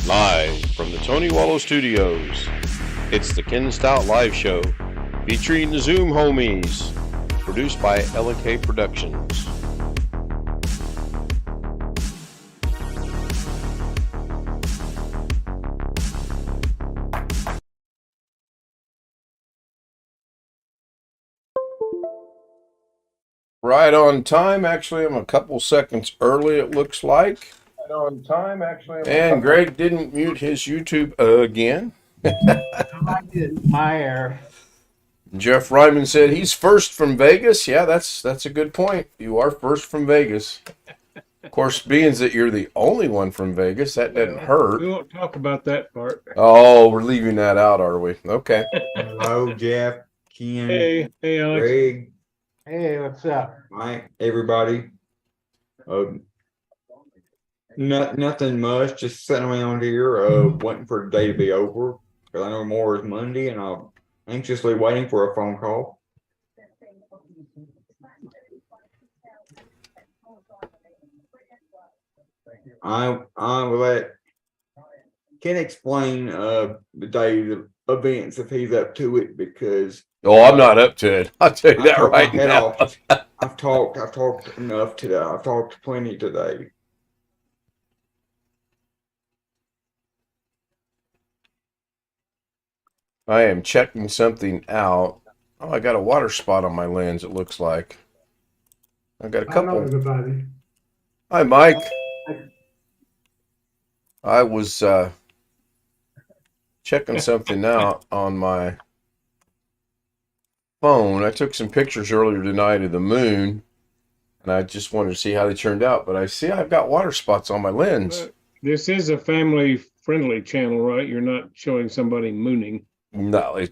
Live from the Tony Wallow Studios, it's the Ken Stout Live Show, featuring the Zoom homies, produced by LK Productions. Right on time. Actually, I'm a couple seconds early, it looks like. Right on time, actually. And Greg didn't mute his YouTube again. I did my error. Jeff Ryman said he's first from Vegas. Yeah, that's a good point. You are first from Vegas. Of course, being that you're the only one from Vegas, that doesn't hurt. We won't talk about that part. Oh, we're leaving that out, are we? Okay. Hello, Jeff, Ken, Hey, Alex. Greg, Hey, what's up? Mike, everybody. Nothing much. Just sitting around here, waiting for the day to be over. Because I know tomorrow is Monday, and I'm anxiously waiting for a phone call. I will let Ken explain the day the events if he's up to it, because Oh, I'm not up to it. I'll tell you that right now. I've talked enough today. I've talked plenty today. I am checking something out. Oh, I got a water spot on my lens, it looks like. I got a couple. Hello, everybody. Hi, Mike. I was checking something out on my phone. I took some pictures earlier tonight of the moon, and I just wanted to see how they turned out. But I see I've got water spots on my lens. This is a family-friendly channel, right? You're not showing somebody mooning. No,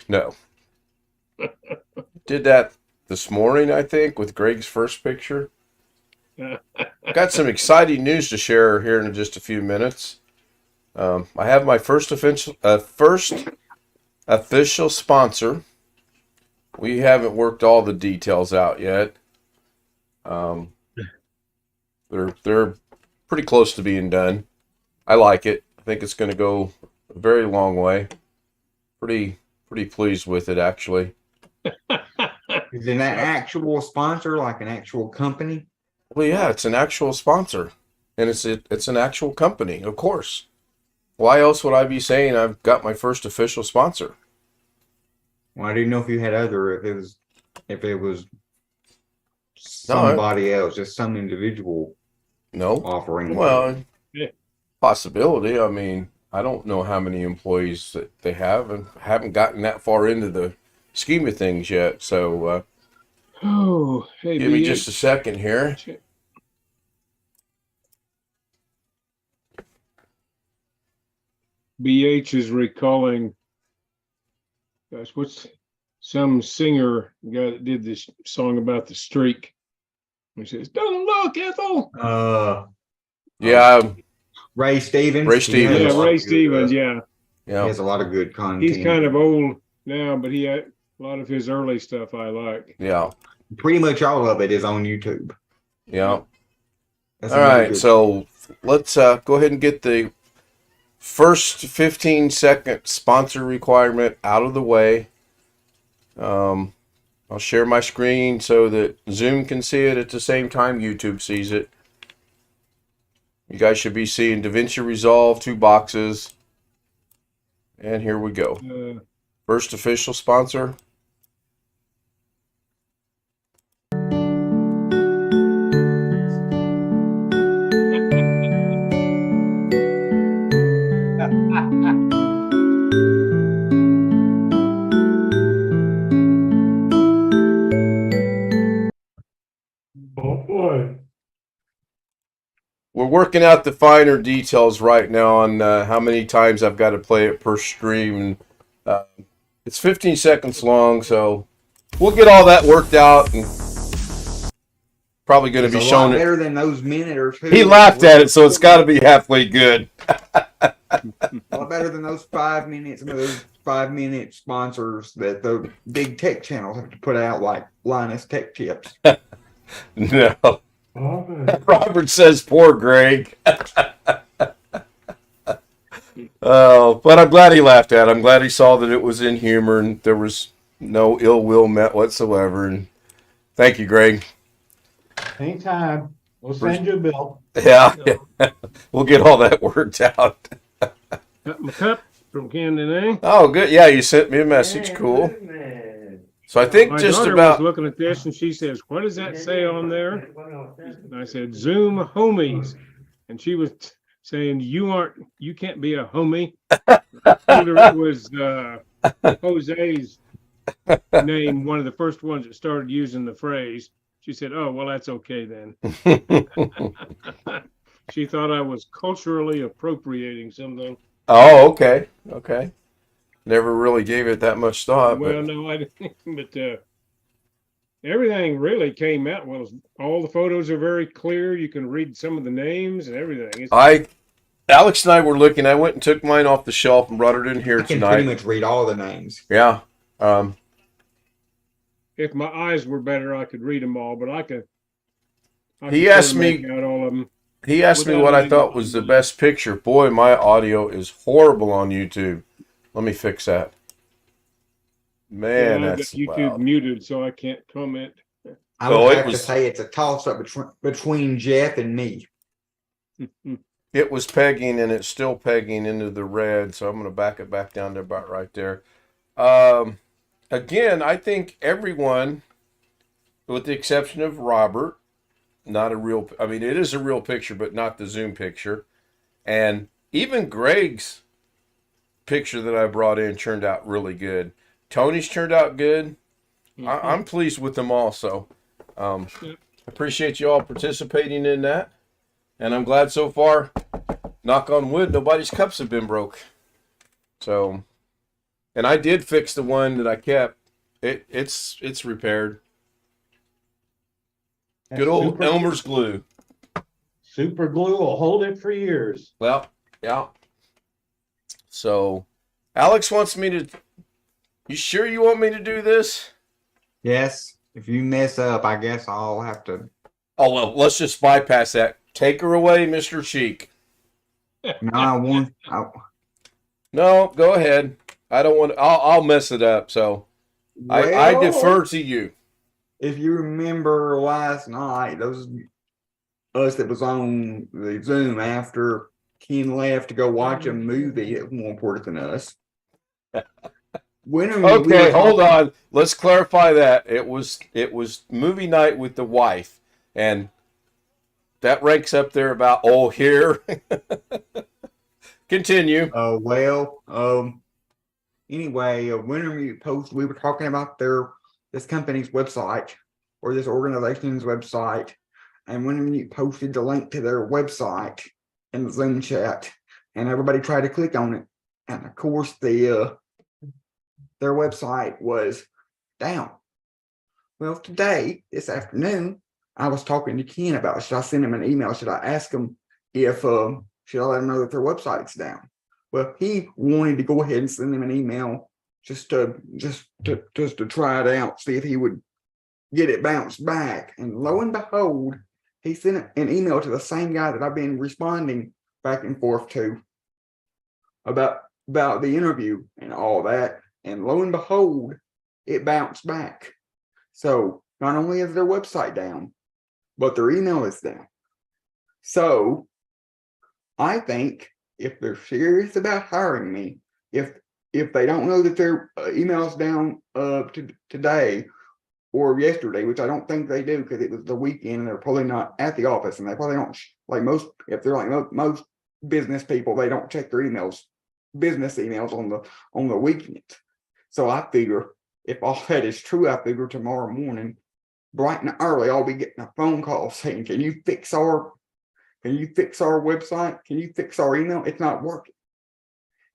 no. Did that this morning, I think, with Greg's first picture. Got some exciting news to share here in just a few minutes. I have my first official sponsor. We haven't worked all the details out yet. They're pretty close to being done. I like it. I think it's going to go a very long way. Pretty pleased with it, actually. Is it an actual sponsor, like an actual company? Well, yeah, it's an actual sponsor, and it's an actual company, of course. Why else would I be saying I've got my first official sponsor? Well, I didn't know if you had other, if it was somebody else, just some individual No. offering. Well, Yeah. possibility. I mean, I don't know how many employees that they have, and haven't gotten that far into the scheme of things yet. So, Oh, hey, give me just a second here. BH is recalling, gosh, what's some singer guy that did this song about the streak? He says, "Don't look, Ethel." Yeah, Ray Stevens. Ray Stevens. Yeah, Ray Good, Stevens. Yeah, He has a lot of good content. he's kind of old now, but he had a lot of his early stuff I like. yeah, Pretty much all of it is on YouTube. yeah. That's All another right, good- so let's go ahead and get the first 15-second sponsor requirement out of the way. I'll share my screen so that Zoom can see it at the same time YouTube sees it. You guys should be seeing DaVinci Resolve 2 boxes. And here we go. First official sponsor. Oh boy. We're working out the finer details right now on how many times I've got to play it per stream. And, it's 15 seconds long, so we'll get all that worked out. And probably going to be It's a shown lot it. better than those minute or two. He laughed at it, so it's got to be halfway good. A lot better than those 5 minutes, those 5-minute sponsors that the big tech channels have to put out, like Linus Tech Tips. No, Robert. Robert says, "Poor Greg." Oh, but I'm glad he laughed at it. I'm glad he saw that it was in humor and there was no ill will meant whatsoever. And thank you, Greg. Anytime. We'll send you a bill. Yeah, we'll get all that worked out. Got my cup from Camden, eh? Oh, good. Yeah, you sent me a message. Cool. So I think My just daughter about. was looking at this and she says, "What does that say on there?" And I said, "Zoom homies." And she was saying, you can't be a homie." I told her it was Jose's name, one of the first ones that started using the phrase. She said, "Oh, well, that's okay then." She thought I was culturally appropriating something. Oh, okay. Okay. Never really gave it that much thought, Well, but no, I didn't. But everything really came out well. All the photos are very clear. You can read some of the names and everything. Alex and I were looking. I went and took mine off the shelf and brought it in here I can pretty tonight. much read all the names. Yeah. If my eyes were better, I could read them all. But I could He sort asked of me. make out all of them. He asked me Without what I reading thought them. was the best picture. Boy, my audio is horrible on YouTube. Let me fix that. Man, Yeah, I've got that's YouTube loud. muted, so I can't comment. I would Oh, it have to was- say it's a toss up between Jeff and me. It was pegging and it's still pegging into the red, so I'm going to back it back down to about right there. Again, I think everyone, with the exception of Robert, not a real, I mean, it is a real picture, but not the Zoom picture. And even Greg's picture that I brought in turned out really good. Tony's turned out good. I'm pleased with them also. Appreciate you all participating in that. And I'm glad so far, knock on wood, nobody's cups have been broke. So, and I did fix the one that I kept. It's repaired. Good old Elmer's glue. Super glue will hold it for years. Well, yeah. So, Alex wants me to. You sure you want me to do this? Yes, if you mess up, I guess I'll have to. Oh well, let's just bypass that. Take her away, Mr. Cheek. No, I want. No, go ahead. I don't want. I'll mess it up. So I defer to you. If you remember last night, those us that was on the Zoom after Ken left to go watch a movie that was more important than us. Okay, hold on. Let's clarify that. It was movie night with the wife, and that ranks up there about here. Continue. Anyway, Winter Mute Post, we were talking about this company's website or this organization's website, and Winter Mute posted the link to their website in the Zoom chat, and everybody tried to click on it, and of course their website was down. Well, today, this afternoon, I was talking to Ken about, should I send him an email? Should I ask him if should I let him know that their website's down? Well, he wanted to go ahead and send him an email just to try it out, see if he would get it bounced back. And lo and behold, he sent an email to the same guy that I've been responding back and forth to about the interview and all that. And lo and behold, it bounced back. So not only is their website down, but their email is down. So I think if they're serious about hiring me, if they don't know that their email's down today or yesterday, which I don't think they do because it was the weekend and they're probably not at the office, and they probably don't, like most, if they're like most business people, they don't check their business emails on the weekend. So I figure if all that is true, I figure tomorrow morning, bright and early, I'll be getting a phone call saying, can you fix our website? Can you fix our email? It's not working.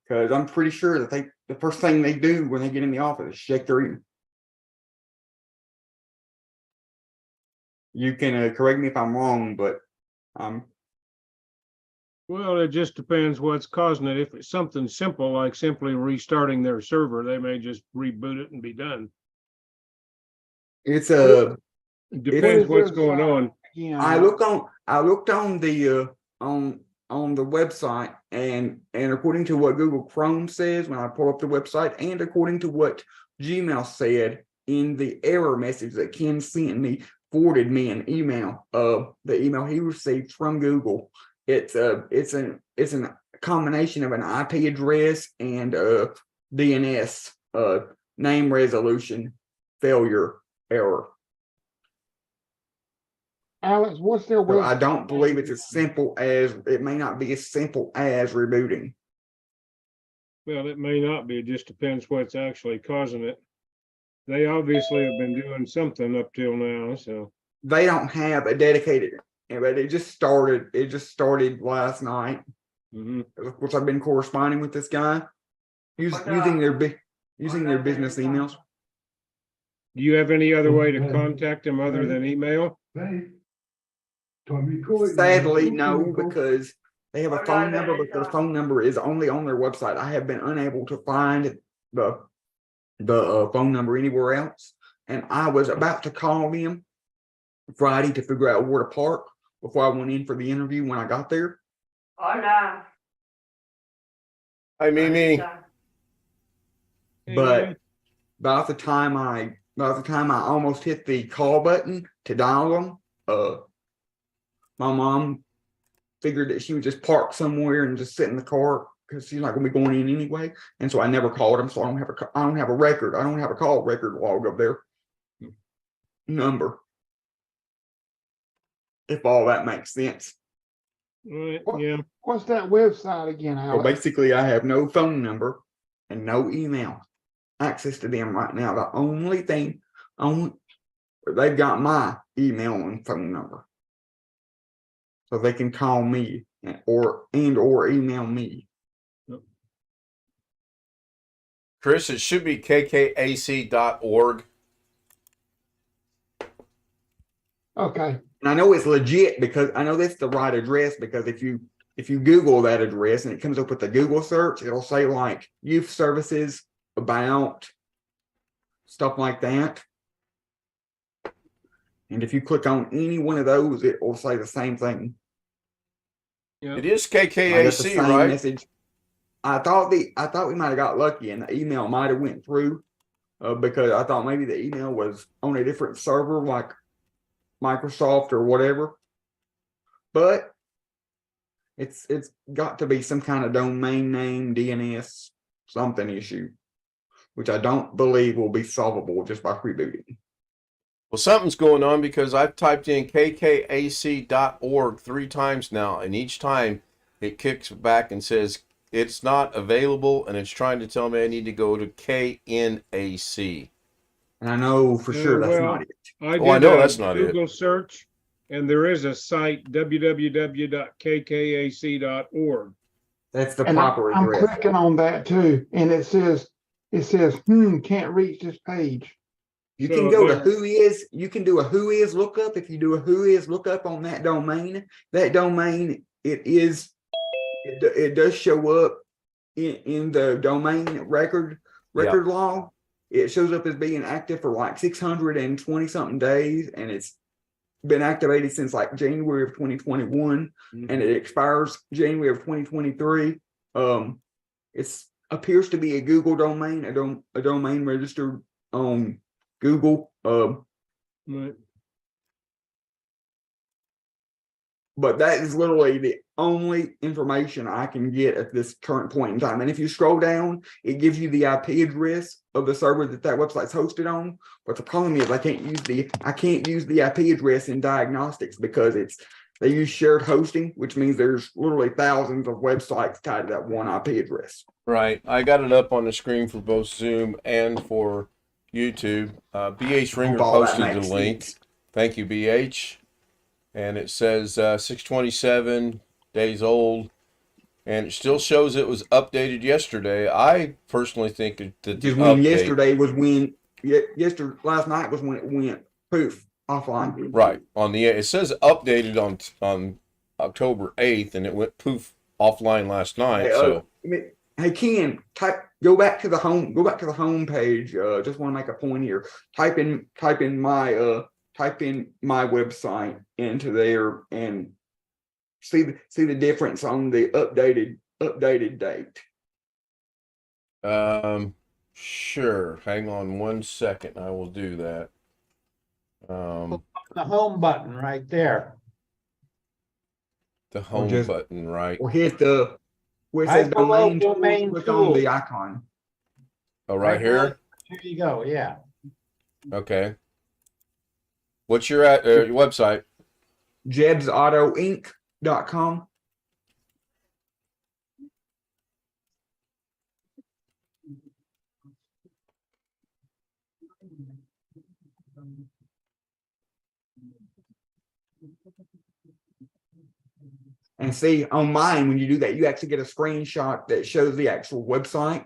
Because I'm pretty sure that the first thing they do when they get in the office is check their email. You can correct me if I'm wrong, but Well, it just depends what's causing it. If it's something simple, like simply restarting their server, they may just reboot it and be done. it's It depends is what's their going sign? on. again. I looked on the on the website, and according to what Google Chrome says when I pull up the website, and according to what Gmail said in the error message that Ken sent me, forwarded me an email, the email he received from Google. It's a combination of an IP address and DNS name resolution failure error. Alex, what's their So I website? don't believe it's as simple as, it may not be as simple as rebooting. Well, it may not be. It just depends what's actually causing it. They obviously have been doing something up till now, so. They don't have a dedicated, but it just started last night. Mhm. Of course, I've been corresponding with this guy using their business emails. Do you have any other way to contact them other than email? Sadly, no, because they have a phone number, but their phone number is only on their website. I have been unable to find the phone number anywhere else, and I was about to call them Friday to figure out where to park before I went in for the interview when I got there. Hola. Hi, Mimi. But by the time I almost hit the call button to dial them, my mom figured that she would just park somewhere and just sit in the car because she's not going to be going in anyway. And so I never called them. So I don't have a record. I don't have a call record log of their number. If all that makes sense. Right, What- yeah. What's that website again, So Alex? basically, I have no phone number and no email access to them right now. The only thing, they've got my email and phone number, so they can call me or email me. Chris, it should be kkAC.org. Okay, And I know it's legit because I know that's the right address, because if you Google that address and it comes up with the Google search, it'll say like youth services, about, stuff like that. And if you click on any one of those, it will say the same thing. Yeah. It is I got the KKAC, same right? message. I thought we might have got lucky and the email might have went through, because I thought maybe the email was on a different server like Microsoft or whatever. But it's got to be some kind of domain name DNS something issue, which I don't believe will be solvable just by rebooting. Well, something's going on because I've typed in kkAC.org 3 times now, and each time it kicks back and says it's not available, and it's trying to tell me I need to go to KNAC. And I know for sure that's well, not it. I Oh, I did know a that's not it. Google search, and there is a site, www.kkAC.org. That's the and proper I'm address. clicking on that too, and it says, can't reach this page. You So can go to there- who is, you can do a who is lookup. If you do a who is lookup on that domain, it does show up in the domain record log. It shows up as being active for like 620 something days, and it's been activated since like January of 2021, and it expires January of 2023. It's appears to be a Google domain, a domain registered on Google. Right. But that is literally the only information I can get at this current point in time. And if you scroll down, it gives you the IP address of the server that website's hosted on. But the problem is I can't use the IP address in diagnostics because they use shared hosting, which means there's literally thousands of websites tied to that one IP address. Right. I got it up on the screen for both Zoom and for YouTube. BH Ringer All that posted the makes link. sense. Thank you, BH. And it says 627 days old. And it still shows it was updated yesterday. I personally think that the Because when update, yesterday was when last night was when it went poof offline. right, it says updated on October 8th, and it went poof offline last night. So Hey Ken, go back to the home page. Just want to make a point here. Type in type in my website into there and see the difference on the updated date. Sure. Hang on 1 second. I will do that. The home button right there. The home just- button, right? Or hit the where it Right says below domain, domain click on the tools. icon. Oh, right below- here. Here you go, yeah. Okay. What's your website? JebsAutoInc.com. And see, on mine, when you do that, you actually get a screenshot that shows the actual website.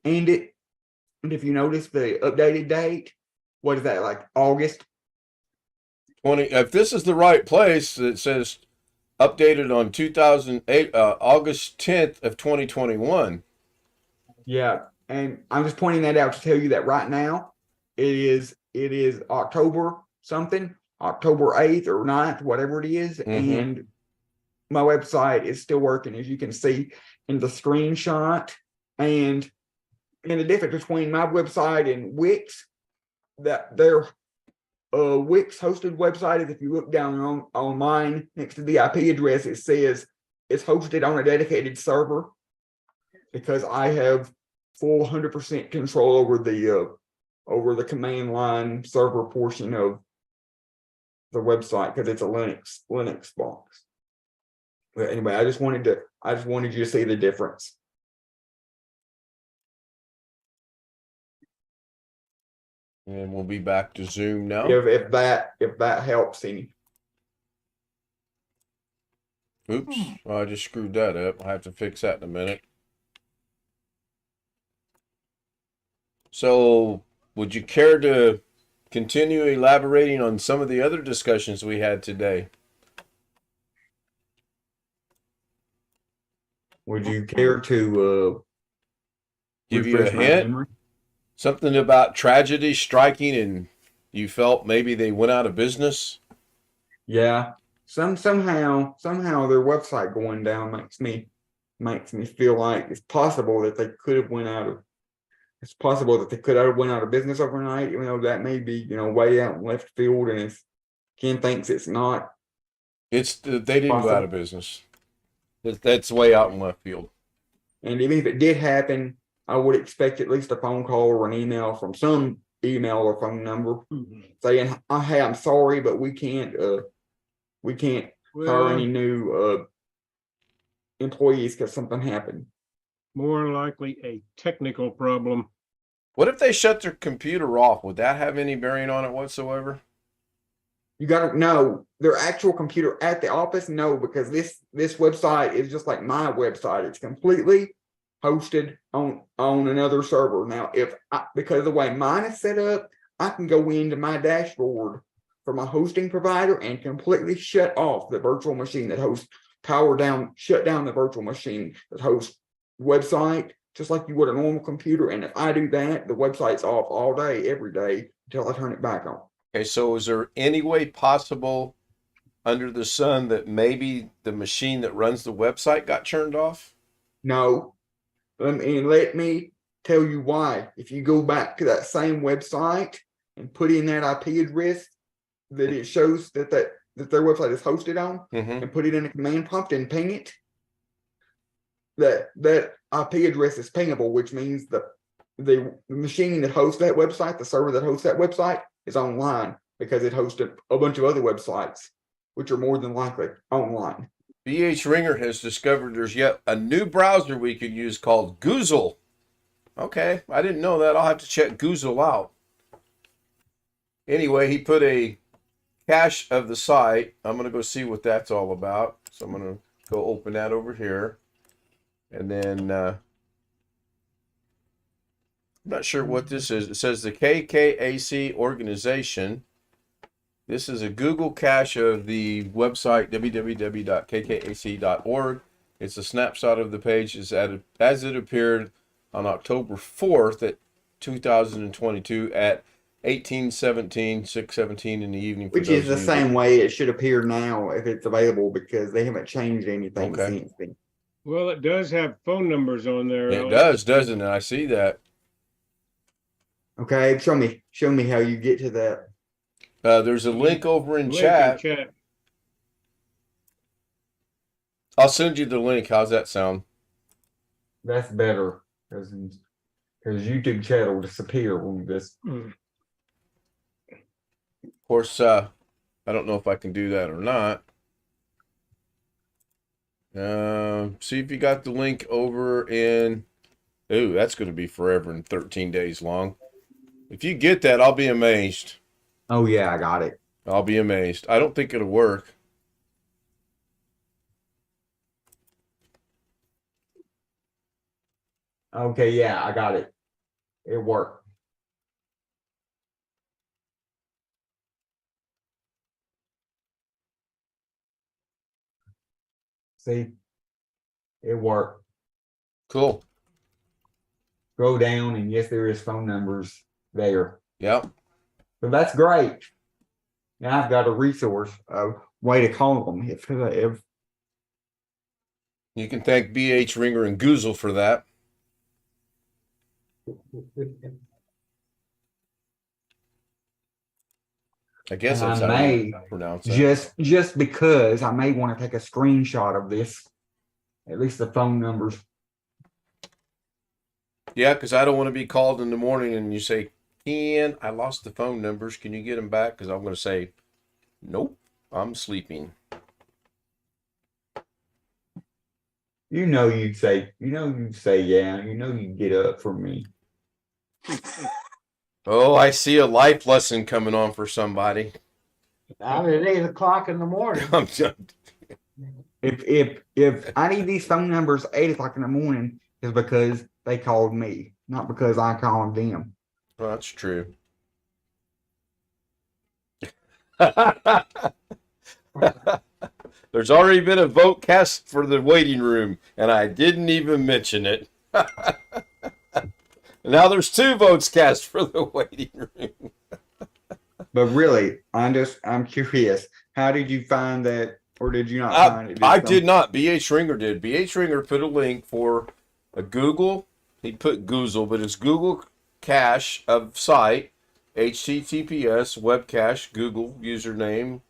And if you notice the updated date, what is that, like August? 20. If this is the right place, it says updated on 2008, August 10th of 2021. Yeah. And I'm just pointing that out to tell you that right now it is October something, October 8th or 9th, whatever it is. Mhm. And my website is still working, as you can see in the screenshot. And the difference between my website and Wix, that their Wix hosted website is, if you look down on mine next to the IP address, it says it's hosted on a dedicated server, because I have full 100% control over the command line server portion of the website, because it's a Linux box. But anyway, I just wanted you to see the difference. And we'll be back to Zoom now. If that helps any. Oops. Oh, I just screwed that up. I'll have to fix that in a minute. So, would you care to continue elaborating on some of the other discussions we had today? Would you care to Give you a refresh my hint? memory? Something about tragedy striking and you felt maybe they went out of business? Yeah. Somehow their website going down makes me feel like it's possible that they could have went out of business overnight, even though that may be, way out in left field, and if Ken thinks it's not. They didn't go out of business. That's way out in left field. And even if it did happen, I would expect at least a phone call or an email from some email or phone number saying, "Hey, I'm sorry, but we can't hire Well, any new employees because something happened." more likely a technical problem. What if they shut their computer off? Would that have any bearing on it whatsoever? You gotta know their actual computer at the office. No, because this website is just like my website. It's completely hosted on another server. Now, because of the way mine is set up, I can go into my dashboard for my hosting provider and completely shut off the virtual machine that hosts, shut down the virtual machine that hosts website, just like you would a normal computer. And if I do that, the website's off all day, every day, until I turn it back on. Okay, so is there any way possible under the sun that maybe the machine that runs the website got turned off? No. Let me tell you why. If you go back to that same website and put in that IP address that it shows that their website is hosted on, Mm-hmm. and put it in a command prompt and ping it, that IP address is pingable, which means the machine that hosts that website, the server that hosts that website, is online, because it hosted a bunch of other websites, which are more than likely online. BH Ringer has discovered there's yet a new browser we could use called Goozle. Okay, I didn't know that. I'll have to check Goozle out. Anyway, he put a cache of the site. I'm going to go see what that's all about. So I'm going to go open that over here. And then, I'm not sure what this is. It says the KKAC organization. This is a Google cache of the website www.kkAC.org. It's a snapshot of the page as it appeared on October 4th at 2022 at 1817, 6:17 in the evening. For Which is those the of you same way it should appear now if it's available because they haven't changed anything Okay. since then. Well, it does have phone numbers on there. It Alex. does, doesn't it? I see that. Okay, show me how you get to that. There's a link over in Link chat. in chat. I'll send you the link. How's that sound? That's better because YouTube chat will disappear when this. Mm. Of course, I don't know if I can do that or not. See if you got the link over in. Ooh, that's going to be forever and 13 days long. If you get that, I'll be amazed. Oh yeah, I got it. I'll be amazed. I don't think it'll work. Okay, yeah, I got it. It worked. See, it worked. Cool. Go down, and yes, there is phone numbers there. Yep. So that's great. Now I've got a resource, a way to call them if You can thank BH Ringer and Goozle for that. I guess And that's I how may you pronounce it. just because I may want to take a screenshot of this, at least the phone numbers. Yeah, because I don't want to be called in the morning and you say, Ken, I lost the phone numbers. Can you get them back? Because I'm going to say, nope, I'm sleeping. You'd say, yeah, you'd get up for me. Oh, I see a life lesson coming on for somebody. Out at 8 o'clock in the morning. I'm just, If I need these phone numbers at 8 o'clock in the morning, is because they called me, not because I called them. well, that's true. There's already been a vote cast for the waiting room, and I didn't even mention it. Now there's 2 votes cast for the waiting room. But really, I'm curious. How did you find that, or did you not find it? I did not. BH Ringer did. BH Ringer put a link for a Google. He put Goozle, but it's Google cache of site, HTTPS web cache Google username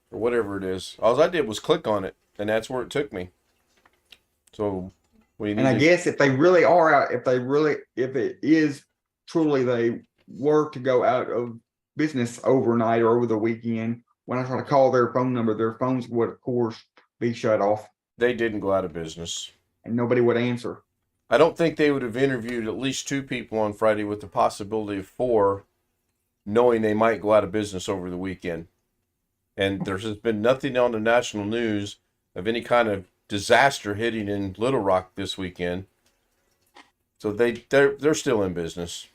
or whatever it is. All I did was click on it, and that's where it took me. So we need. And I guess if they really are out, if it is truly they were to go out of business overnight or over the weekend, when I try to call their phone number, their phones would of course be shut off They didn't go out of business. and nobody would answer. I don't think they would have interviewed at least 2 people on Friday with the possibility of 4, knowing they might go out of business over the weekend. And there's just been nothing on the national news of any kind of disaster hitting in Little Rock this weekend. So they're still in business.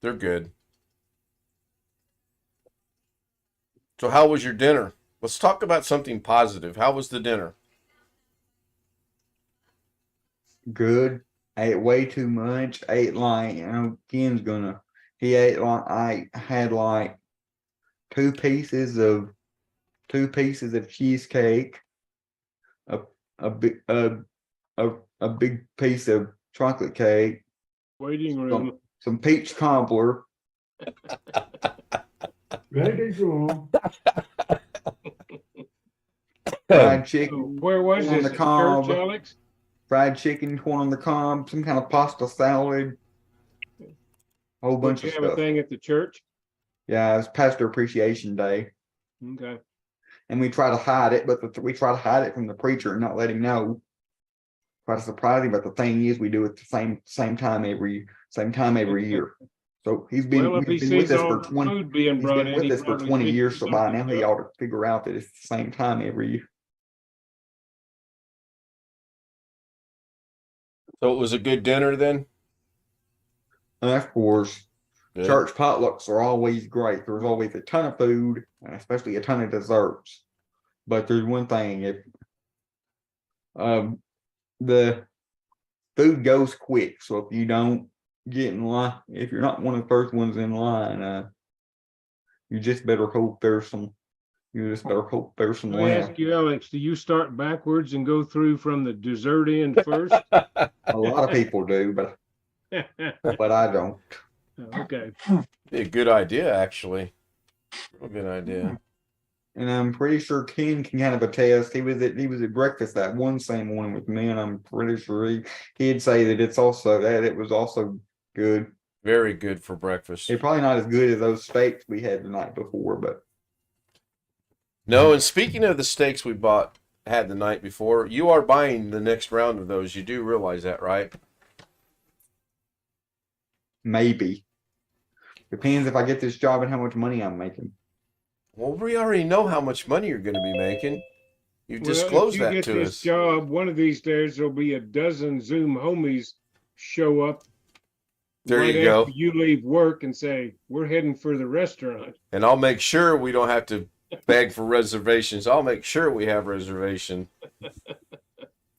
They're good. So how was your dinner? Let's talk about something positive. How was the dinner? Good. I ate way too much. Ate like, Ken's he ate like, I had like 2 pieces of cheesecake, a big piece of chocolate cake, Waiting room. some peach cobbler, Ready to go. fried chicken, Where was on this? the At cob. church, Alex? fried chicken, corn on the cob, some kind of pasta salad, a whole bunch Did of you have a stuff. thing at the church? Yeah, it was Pastor Appreciation Day, Okay. and we try to hide it, but we try to hide it from the preacher and not let him know. Try to surprise him, but the thing is, we do it the same time every year. So he's been Well, if he with us sees all for the 20. food being He's brought been in, with he us for probably 20 thinks years, it's so by now something he good. ought to figure out that it's the same time every year. So it was a good dinner then? And of course, Good. church potlucks are always great. There's always a ton of food, and especially a ton of desserts. But there's one thing: if the food goes quick, so if you don't get in line, if you're not one of the first ones in line, you just better hope there's some. You just better hope there's some Let me ask land. you, Alex, do you start backwards and go through from the dessert end first? A lot of people do, but I don't. Okay. Be a good idea, actually. Real good idea. And I'm pretty sure Ken can kind of attest. He was at breakfast that one same morning with me, and I'm pretty sure he'd say that it was also good. Very good for breakfast. It's probably not as good as those steaks we had the night before, but No, and speaking of the steaks we had the night before, you are buying the next round of those. You do realize that, right? maybe. Depends if I get this job and how much money I'm making. Well, we already know how much money you're going to be making. You Well, disclosed if you that get to this us. job, one of these days there'll be a dozen Zoom homies show up There right you go. after you leave work and say, "We're heading for the restaurant." And I'll make sure we don't have to beg for reservations. I'll make sure we have reservation.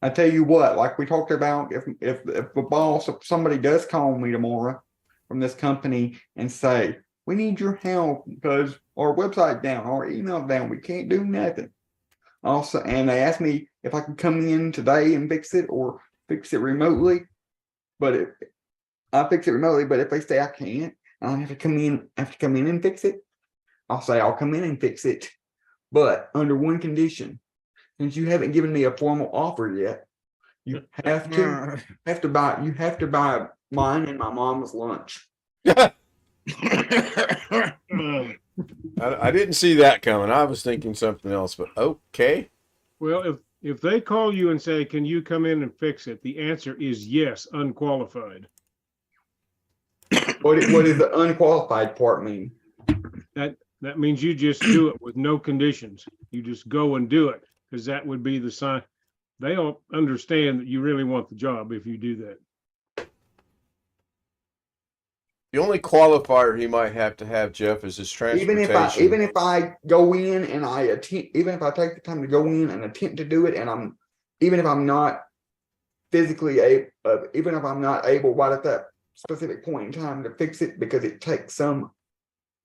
I tell you what, like we talked about, if the boss, if somebody does call me tomorrow from this company and say, we need your help because our website down, our email down, we can't do nothing. Also, and they asked me if I could come in today and fix it or fix it remotely. But if I fix it remotely, but if they say I can't, I have to come in and fix it. I'll say I'll come in and fix it, but under one condition. Since you haven't given me a formal offer yet, you have to buy mine and my mom's lunch. Uh, I didn't see that coming. I was thinking something else, but okay. well, if they call you and say, "Can you come in and fix it?" the answer is yes, unqualified. What does the unqualified part mean? That means you just do it with no conditions. You just go and do it, because that would be the sign. They'll understand that you really want the job if you do that. The only qualifier he might have to have, Jeff, is his transportation. Even if I go in and even if I take the time to go in and attempt to do it, and even if I'm not physically even if I'm not able right at that specific point in time to fix it because it takes some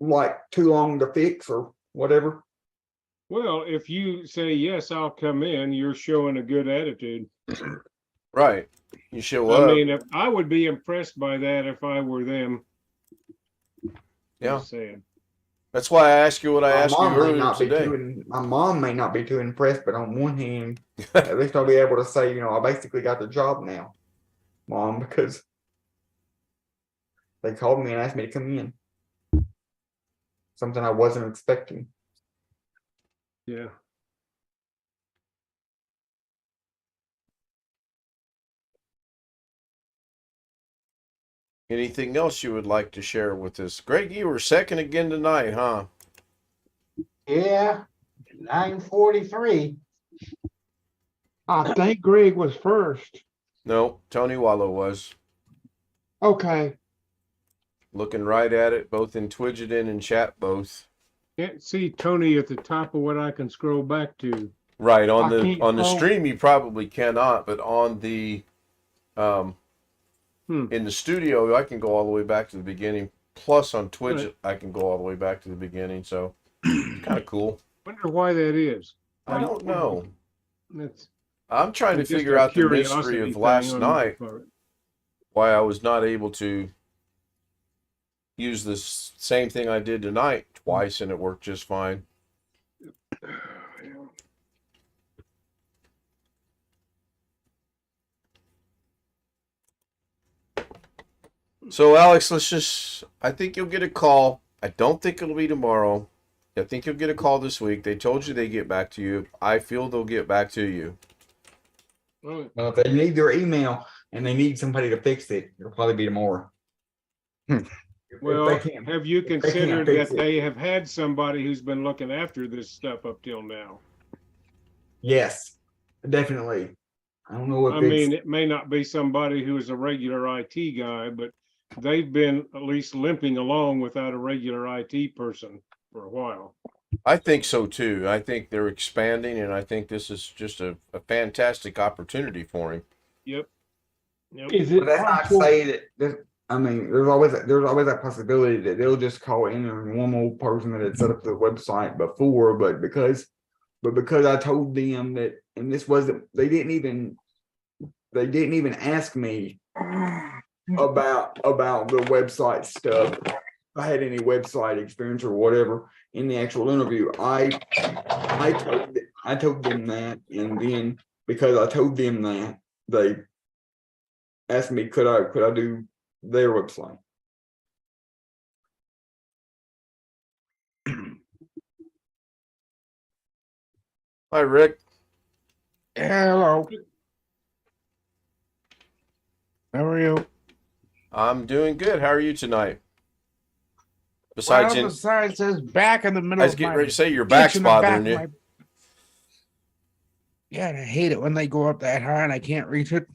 like too long to fix or whatever. Well, if you say, "Yes, I'll come in," you're showing a good attitude. Right. You show I up. mean, if I would be impressed by that if I were them. Yeah. Just saying. That's why I asked you what I asked you earlier today. My mom may not be too impressed, but on one hand, at least I'll be able to say, I basically got the job now, Mom, because they called me and asked me to come in. Something I wasn't expecting. Yeah. Anything else you would like to share with us? Greg, you were second again tonight, huh? Yeah, 9:43. I think Greg was first. No, Tony Wallow was. Okay. Looking right at it, both in Twidget and in chat both. Can't see Tony at the top of what I can scroll back to. Right, I on the can't stream you probably cannot, but on the in the studio I can go all the way back to the beginning. Plus on Twitch Right. I can go all the way back to the beginning, so it's kind of cool. Wonder why that is. I don't know. That's I'm trying to just figure a out the curiosity mystery of thing last on my night, part. why I was not able to use this same thing I did tonight twice and it worked just fine. So Alex, I think you'll get a call. I don't think it'll be tomorrow. I think you'll get a call this week. They told you they get back to you. I feel they'll get back to you. Well, Well, if they need their email and they need somebody to fix it, it'll probably be tomorrow. well, If they can't- have you they can't considered fix that it. they have had somebody who's been looking after this stuff up till now? Yes, definitely. I don't know if I mean, it may not be somebody who is a regular IT guy, but they've been at least limping along without a regular IT person for a while. I think so too. I think they're expanding, and I think this is just a fantastic opportunity for him. Yep. Yep. Is But it that's not to possible? say that I mean, there's always that possibility that they'll just call in a normal person that had set up the website before, but because I told them that, and this wasn't, they didn't even ask me about the website stuff. If I had any website experience or whatever in the actual interview. I told them that, and then because I told them that, they asked me could I do their website. Hi, Rick. Hello. How are you? I'm doing good. How are you tonight? Besides, Besides this back in the middle I was of getting my ready to say your back's itch in the back bothering of you. my- Yeah, and I hate it when they go up that high and I can't reach it.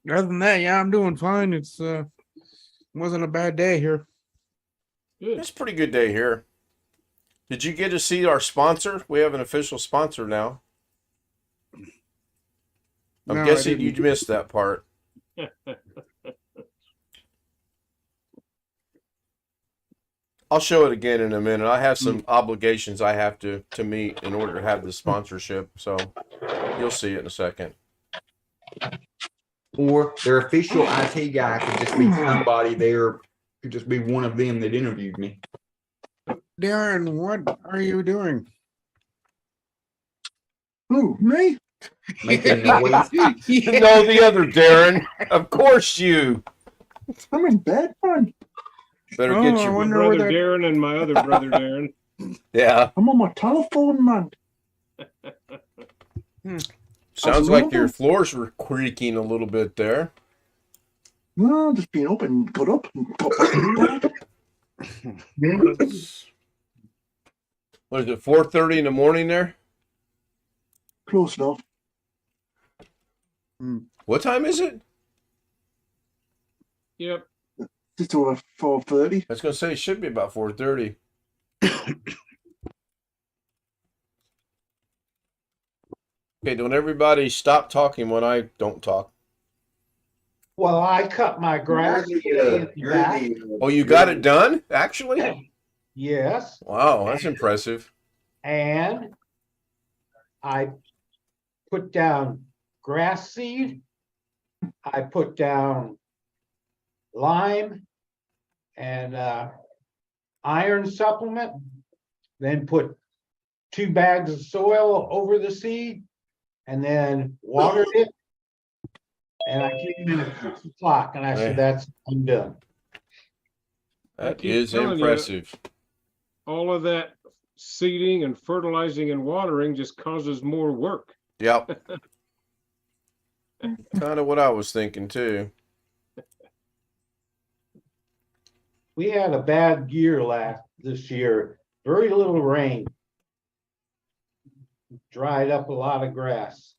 Other than that, yeah, I'm doing fine. It's wasn't a bad day here. Good. It's a pretty good day here. Did you get to see our sponsor? We have an official sponsor now. I'm No, I guessing didn't. you missed that part. I'll show it again in a minute. I have some obligations I have to meet in order to have the sponsorship, so you'll see it in a second. Or their official IT guy could just be somebody there, could just be one of them that interviewed me. Darren, what are you doing? Who, me? Making noise. No, the other Darren. Of course you. I'm in bed, man. Better Oh, get I your wonder where Brother that. Darren and my other brother Darren. yeah. I'm on my telephone, man. Sounds like your floors were creaking a little bit there. No, just been up and got up and got back in bed. What is it, 4:30 in the morning there? Close enough. What time is it? Yep. Just over 4:30. I was going to say it should be about 4:30. Okay, don't everybody stop talking when I don't talk. Well, I cut my grass. today at the back. Oh, you got it done, actually? Yes, Wow, that's impressive. and I put down grass seed. I put down lime and iron supplement, then put 2 bags of soil over the seed and then watered it. And I came in at 6 o'clock and I said, I'm done. That keep is telling you. impressive. All of that seeding and fertilizing and watering just causes more work. Yep. Kind of what I was thinking too. We had a bad year this year, very little rain. Dried up a lot of grass.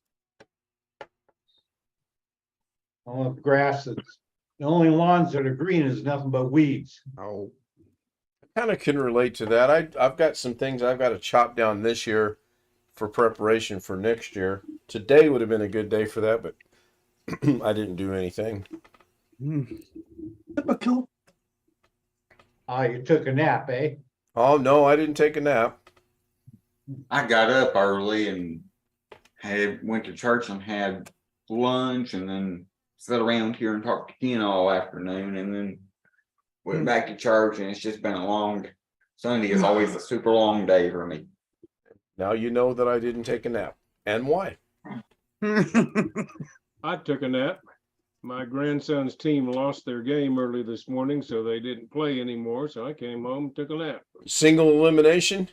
All the grass that's, the only lawns that are green is nothing but weeds. Oh, I kind of can relate to that. I've got some things I've got to chop down this year for preparation for next year. Today would have been a good day for that, but I didn't do anything. Typical. You took a nap, eh? Oh no, I didn't take a nap. I got up early and went to church and had lunch and then sat around here and talked to Ken all afternoon and then went back to church, and it's just been a long Sunday is always a super long day for me. Now you know that I didn't take a nap and why. I took a nap. My grandson's team lost their game early this morning, so they didn't play anymore. So I came home and took a nap. Single elimination?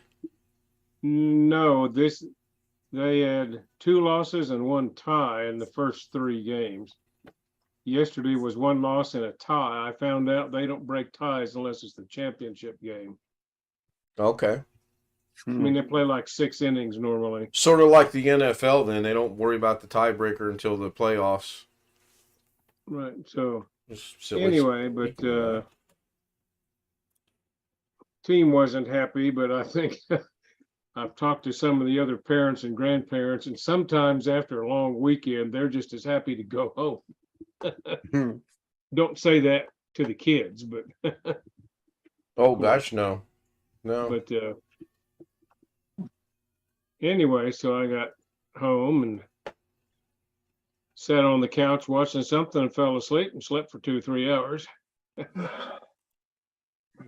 No, they had 2 losses and 1 tie in the first 3 games. Yesterday was 1 loss and a tie. I found out they don't break ties unless it's the championship game. Okay. I mean, they play like 6 innings normally. Sort of like the NFL then. They don't worry about the tiebreaker until the playoffs. Right. So Just silly. anyway, but team wasn't happy, but I think I've talked to some of the other parents and grandparents, and sometimes after a long weekend, they're just as happy to go home. Don't say that to the kids, but Oh gosh, no. No. but anyway, so I got home and sat on the couch watching something and fell asleep and slept for 2 or 3 hours.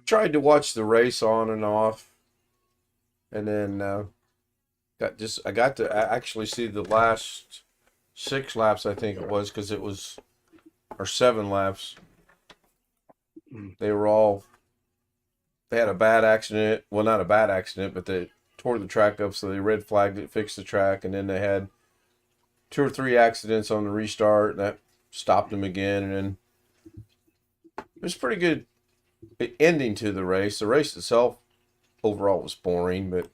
Tried to watch the race on and off, and then I got to actually see the last 6 laps, I think it was, because it was, or 7 laps. They had a bad accident. Well, not a bad accident, but they tore the track up, so they red flagged it, fixed the track, and then they had 2 or 3 accidents on the restart, and that stopped them again, and then it was pretty good ending to the race. The race itself overall was boring, but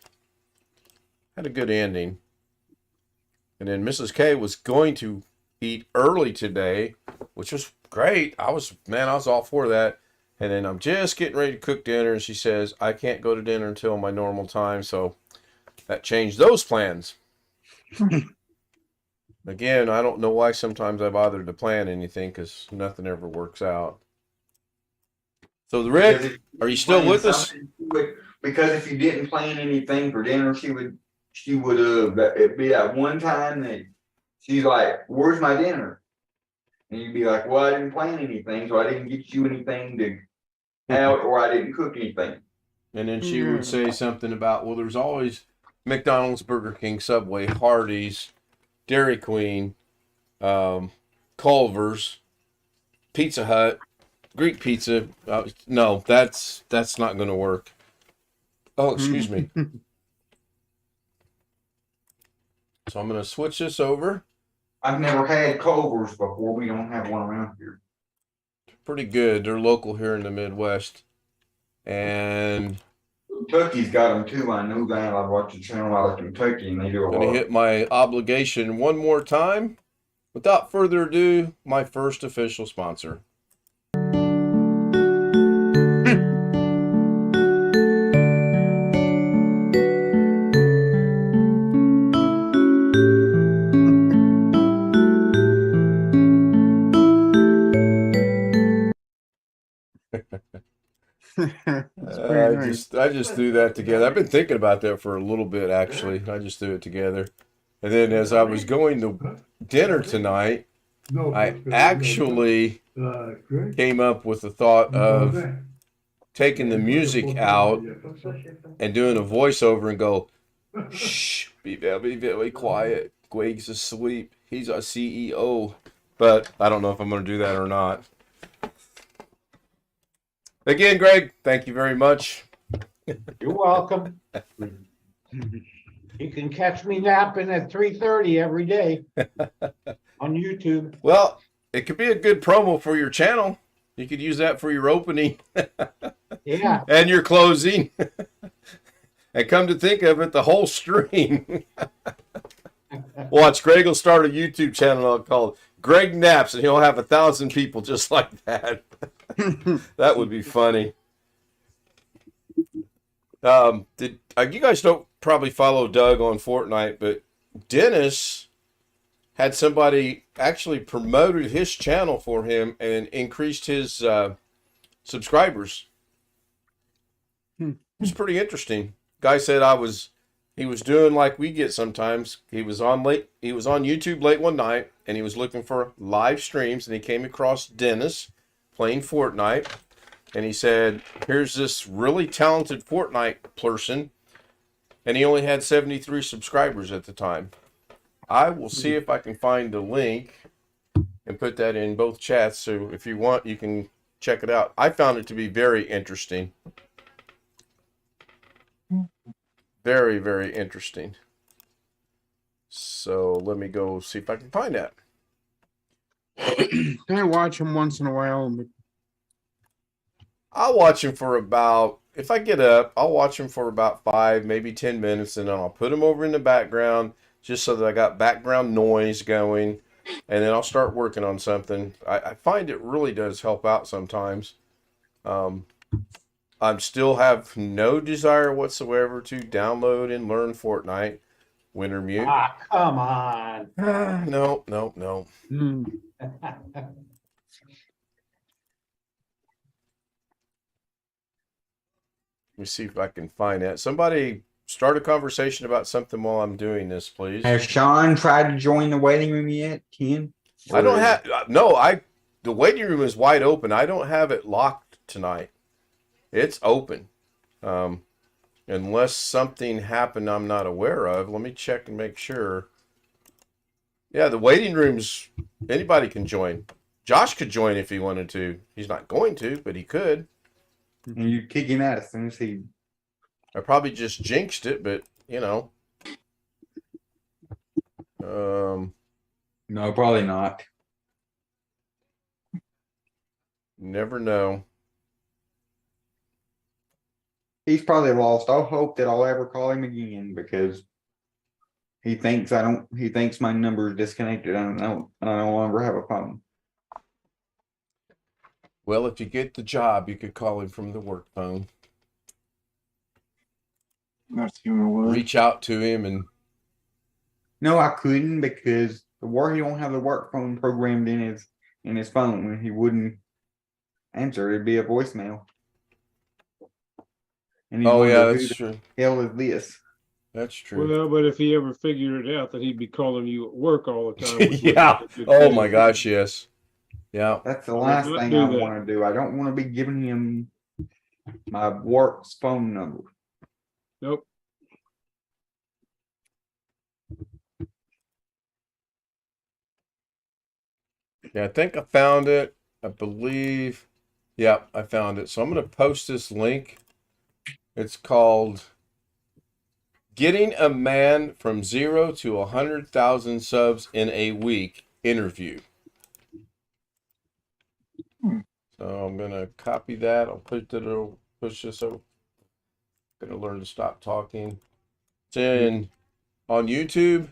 had a good ending. And then Mrs. K was going to eat early today, which was great. I was all for that. And then I'm just getting ready to cook dinner, and she says I can't go to dinner until my normal time, so that changed those plans. Again, I don't know why sometimes I bother to plan anything, because nothing ever works out. So, Rick, are you still with us? Because if you didn't plan anything for dinner, she would it'd be that one time that she's like, "Where's my dinner?" And you'd be like, "Well, I didn't plan anything, so I didn't get you anything to out, or I didn't cook anything." And then she would say something about, well, there's always McDonald's, Burger King, Subway, Hardee's, Dairy Queen, Culver's, Pizza Hut, Greek pizza. No, that's not going to work. Oh, excuse me. So I'm going to switch this over. I've never had Culver's before. We don't have one around here. Pretty good. They're local here in the Midwest. And Kentucky's got them too. I know that. I watch the channel out of Kentucky, and they do a I'm going to lot. hit my obligation one more time. Without further ado, my first official sponsor. That's pretty nice. I just threw that together. I've been thinking about that for a little bit, actually. I just threw it together. And then as I was going to dinner tonight, I actually came up with the thought of taking the music out and doing a voiceover and go, "Shh, be very, very quiet. Greg's asleep. He's our CEO." But I don't know if I'm going to do that or not. Again, Greg, thank you very much. You're welcome. You can catch me napping at 3:30 every day on YouTube. Well, it could be a good promo for your channel. You could use that for your opening Yeah, and your closing. And come to think of it, the whole stream. Watch, Greg will start a YouTube channel called Greg Naps, and he'll have 1,000 people just like that. That would be funny. You guys don't probably follow Doug on Fortnite, but Dennis had somebody actually promoted his channel for him and increased his subscribers. It was pretty interesting. Guy said he was doing like we get sometimes. He was on YouTube late one night, and he was looking for live streams, and he came across Dennis playing Fortnite, and he said, "Here's this really talented Fortnite person," and he only had 73 subscribers at the time. I will see if I can find the link and put that in both chats, so if you want, you can check it out. I found it to be very interesting. Very, very interesting. So let me go see if I can find that. I watch him once in a while, but I'll watch him for about, if I get up, I'll watch him for about 5, maybe 10 minutes, and then I'll put him over in the background just so that I got background noise going, and then I'll start working on something. I find it really does help out sometimes. I still have no desire whatsoever to download and learn Fortnite. Winter mute. Ah, come on. No, no, no. Hmm. Let me see if I can find that. Somebody start a conversation about something while I'm doing this, please. Has Sean tried to join the waiting room yet, Ken? I don't Or- have no. The waiting room is wide open. I don't have it locked tonight. It's open, unless something happened I'm not aware of. Let me check and make sure. Yeah, the waiting rooms. Anybody can join. Josh could join if he wanted to. He's not going to, but he could. And you kick him out as soon as he. I probably just jinxed it, but you know. No, probably not. Never know. He's probably lost all hope that I'll ever call him again because he thinks I don't. He thinks my number is disconnected. I don't know. I no longer have a phone. Well, if you get the job, you could call him from the work phone. That's human word. Reach out to him and No, I couldn't because the work he don't have the work phone programmed in his phone, and he wouldn't answer. It'd be a voicemail. And he'd oh wonder, yeah, who that's the true. hell is this? That's true. Well, but if he ever figured it out that he'd be calling you at work all the time. which would Yeah. be a good Oh thing. my gosh, yes. Yeah. That's the I would last not thing do I that. want to do. I don't want to be giving him my work's phone number. Nope. Yeah, I think I found it. I believe. Yeah, I found it. So I'm going to post this link. It's called Getting a Man from 0 to 100,000 Subs in a Week Interview. So I'm going to copy that. I'll push this over. I'm going to learn to stop talking. It's in on YouTube.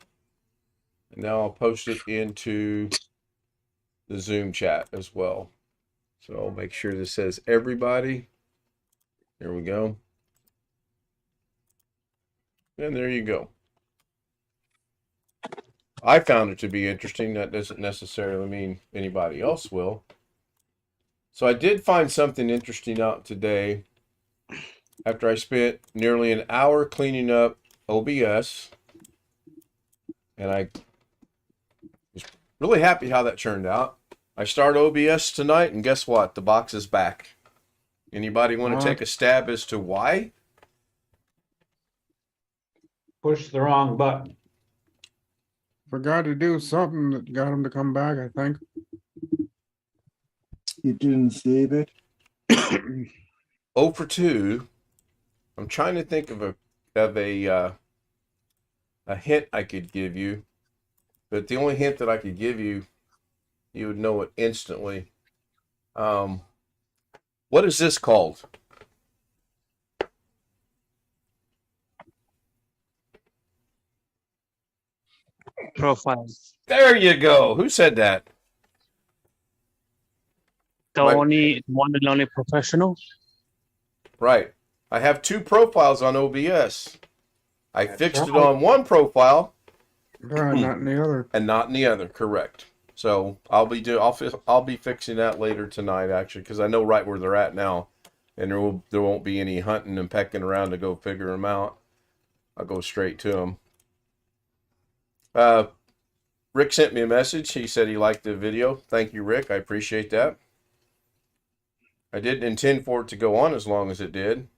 And now I'll post it into the Zoom chat as well. So I'll make sure this says everybody. There we go. And there you go. I found it to be interesting. That doesn't necessarily mean anybody else will. So I did find something interesting out today after I spent nearly an hour cleaning up OBS. And I was really happy how that turned out. I start OBS tonight, and guess what? The box is back. Anybody want to take a stab as to why? Push the wrong button. Forgot to do something that got him to come back, I think. You didn't save it. 0 for 2. I'm trying to think of a hint I could give you, but the only hint that I could give you, you would know it instantly. What is this called? Profile. There you go. Who said that? The Right. only one and only professional. Right. I have 2 profiles on OBS. I That's fixed it right. on one profile Not in the other. and not in the other. Correct. So I'll be fixing that later tonight, actually, because I know right where they're at now, and there won't be any hunting and pecking around to go figure them out. I'll go straight to them. Rick sent me a message. He said he liked the video. Thank you, Rick. I appreciate that. I didn't intend for it to go on as long as it did,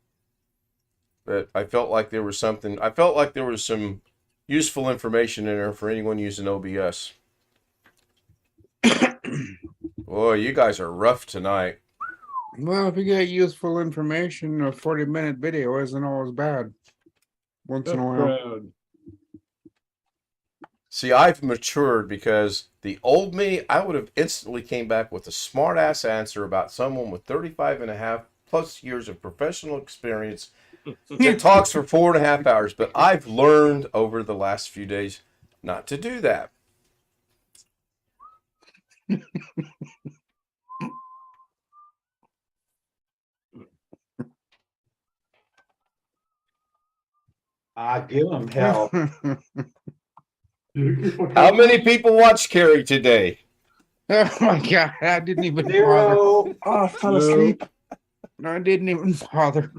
but I felt like there was something. I felt like there was some useful information in there for anyone using OBS. Boy, you guys are rough tonight. Well, if you get useful information, a 40-minute video isn't always bad. Once in Tough a while. crowd. See, I've matured because the old me, I would have instantly came back with a smart ass answer about someone with 35 and a half plus years of professional experience that talks for 4.5 hours. But I've learned over the last few days not to do that. I give them hell. How many people watched Carrie today? Oh my God, I didn't even bother. 0. Oh, I fell asleep. I didn't even bother.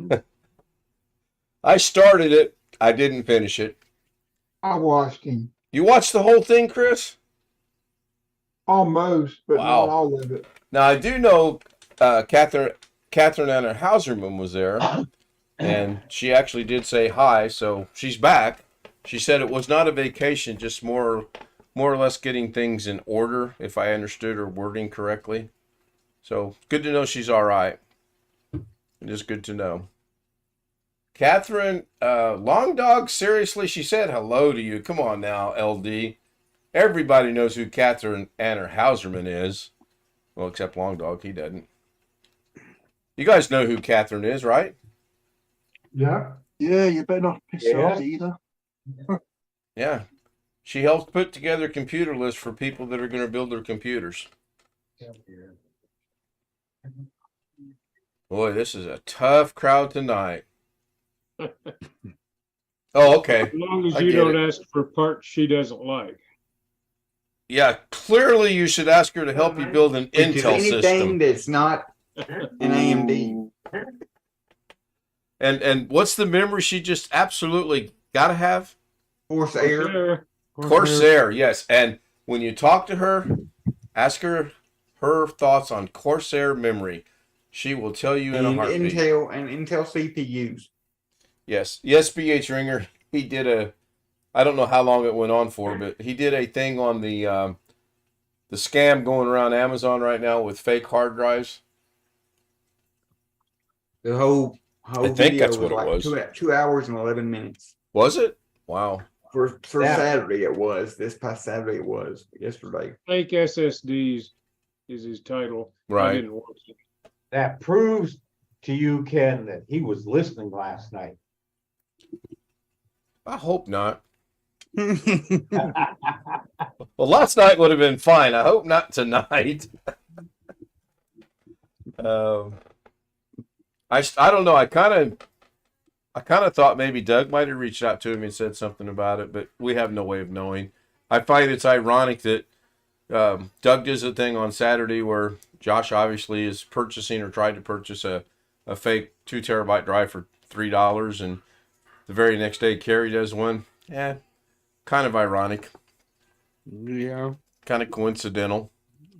I started it. I didn't finish it. I watched him You watched the whole thing, Chris? almost, but Wow. not all of it. Now I do know Catherine Anna Hauserman was there, and she actually did say hi, so she's back. She said it was not a vacation, just more or less getting things in order, if I understood her wording correctly. So good to know she's all right. It is good to know. Catherine, Long Dog, seriously, she said hello to you. Come on now, LD. Everybody knows who Catherine Anna Hauserman is. Well, except Long Dog, he doesn't. You guys know who Catherine is, right? Yeah. Yeah, you better not piss her off Yes. either. Yeah. She helps put together computer lists for people that are going to build their computers. Boy, this is a tough crowd tonight. Oh, okay. As long as I you get don't it. ask for parts she doesn't like. Yeah, clearly you should ask her to help you build an Which is Intel anything system. that's not an AMD. And what's the memory she just absolutely got to have? Corsair. Sure. Corsair, yes. And when you talk to her, ask her thoughts on Corsair memory. She will tell you in a And heartbeat. Intel CPUs. Yes. Yes, BH Ringer, he did I don't know how long it went on for, but he did a thing on the scam going around Amazon right now with fake hard drives. The whole I think video that's what it like was. 2 hours and 11 minutes. Was it? Wow. For Yeah. Saturday it was. This past Saturday it was. Yesterday. Fake SSDs is his title. I Right. didn't watch it. That proves to you, Ken, that he was listening last night. I hope not. Well, last night would have been fine. I hope not tonight. I don't know. I kind of thought maybe Doug might have reached out to him and said something about it, but we have no way of knowing. I find it's ironic that Doug does a thing on Saturday where Josh obviously is purchasing or tried to purchase a fake 2 terabyte drive for $3, and the very next day Carrie does one. Yeah, kind of ironic, Yeah, kind of coincidental.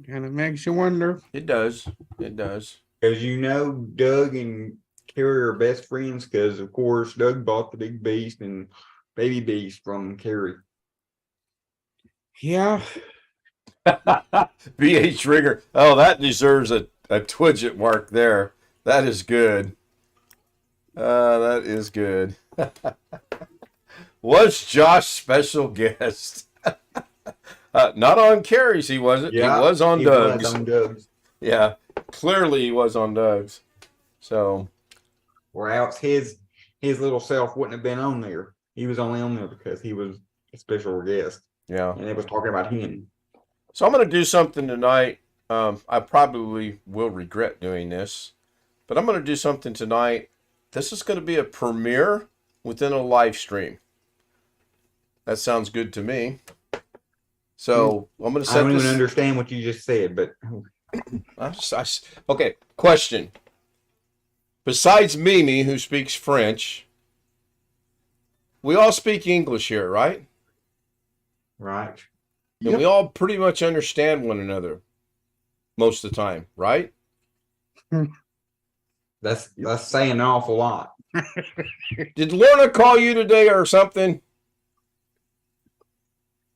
and it makes you wonder. It does. It does. Because you know Doug and Carrie are best friends because of course Doug bought the big beast and baby beast from Carrie. Yeah, BH Rigger. Oh, that deserves a Twidget mark there. That is good. That is good. Was Josh special guest? Not on Carrie's, he wasn't. He was on he Doug's. was on Doug's. Yeah, clearly he was on Doug's. So, Or else his little self wouldn't have been on there. He was only on there because he was a special guest. yeah. And it was talking about him. So I'm going to do something tonight. I probably will regret doing this, but I'm going to do something tonight. This is going to be a premiere within a live stream. That sounds good to me. So I'm going to I set don't this. even understand what you just said, but Okay, question. Besides Mimi, who speaks French, we all speak English here, right? right. And Yep. we all pretty much understand one another most of the time, right? That's saying an awful lot. Did Lorna call you today or something?